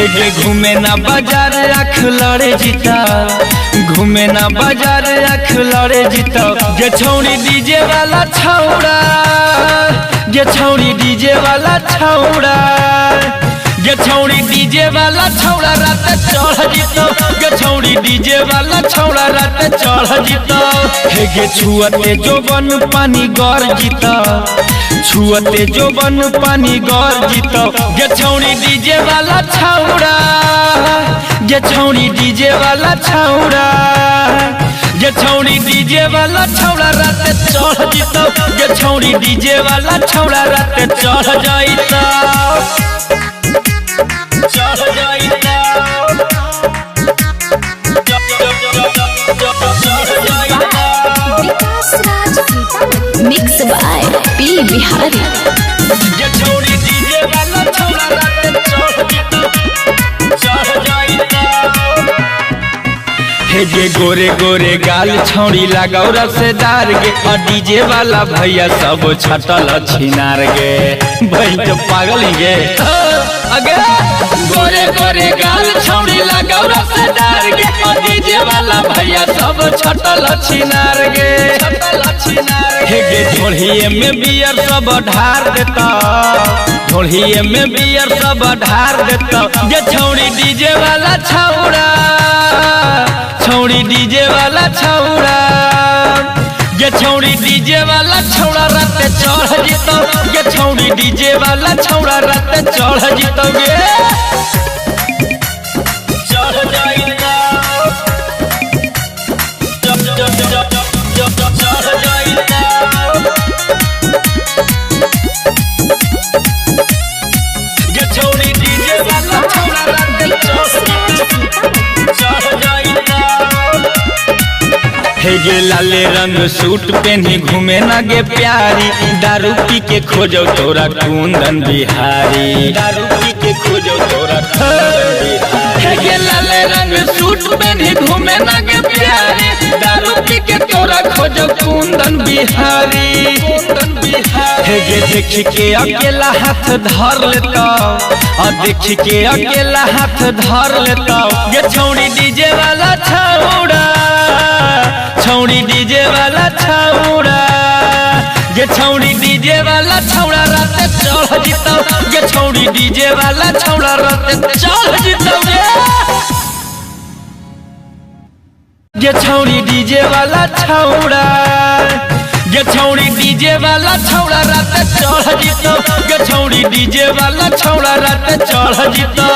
हे घूमे ना बाजार आँख लड़े जीता, घूमे ना बाजार आँख लड़े जीता। जे छौड़ी डीजे वाला छौड़ा, जे छौड़ी डीजे वाला छौड़ा, जे छौड़ी डीजे वाला छौड़ा रात चढ़ जीतो, जे छौड़ी डीजे वाला छौड़ा रात चढ़ जीतो। हे गे छुअते जोबन पानी गर जीतो, छुअते जोबन पानी गर जीतो। जे छौड़ी डीजे वाला छौड़ा, जे छौड़ी डीजे वाला छौड़ा, जे छौड़ी डीजे वाला छौड़ा रात चढ़ जीतो, जे छौड़ी डीजे वाला छौड़ा रात चढ़ जाइतो, चढ़ जाइतो, मिक्स बाय पी बिहारी। जे छौड़ी डीजे वाला छौड़ा रात चढ़ जीतो, चढ़ जाइतो। हे गे गोरे गोरे गाल छौड़ी लगाओ रसेदार गे, और डीजे वाला भैया सब छटल छिनार गे। भाई तो पागल गे अगे गोरे गोरे गाल छौड़ी लगाओ रसेदार गे, और डीजे वाला भैया सब छटल छिनार गे, छटल छिनार। हे गे ढोढ़िए में बियर सब ढार देता, ढोढ़िए में बियर सब ढार देता। जे छौड़ी डीजे वाला छौड़ा, छौड़ी डीजे वाला छौड़ा, जे छौड़ी डीजे वाला छौड़ा रात चढ़ जीतो, जे छौड़ी डीजे वाला छौड़ा रात चढ़ जीतो गे, चढ़ जाइतो, चढ़ जाइतो। जे छौड़ी डीजे वाला छौड़ा रात चढ़ जाइतो। हे गे लाले रंग सूट पहनी घूमे ना गे प्यारी, दारू पी के खोजो तोरा कुंदन बिहारी, दारू पी के खोजो तोरा कुंदन बिहारी। हे गे लाले रंग सूट पहनी घूमे ना गे प्यारी, दारू पी के तोरा खोजो कुंदन बिहारी, कुंदन बिहारी। हे गे देख के अकेला हाथ धर लेता, और देख के अकेला हाथ धर लेता। ये छौड़ी डीजे वाला छौड़ा, छौड़ी डीजे वाला छौड़ा, ये छौड़ी डीजे वाला छौड़ा रात चढ़ जीतो, ये छौड़ी डीजे वाला छौड़ा रात चढ़ जीतो गे, ये छौड़ी डीजे वाला छौड़ा, ये छौड़ी डीजे वाला छौड़ा रात चढ़ जीतो, ये छौड़ी डीजे वाला छौड़ा रात चढ़ जीतो।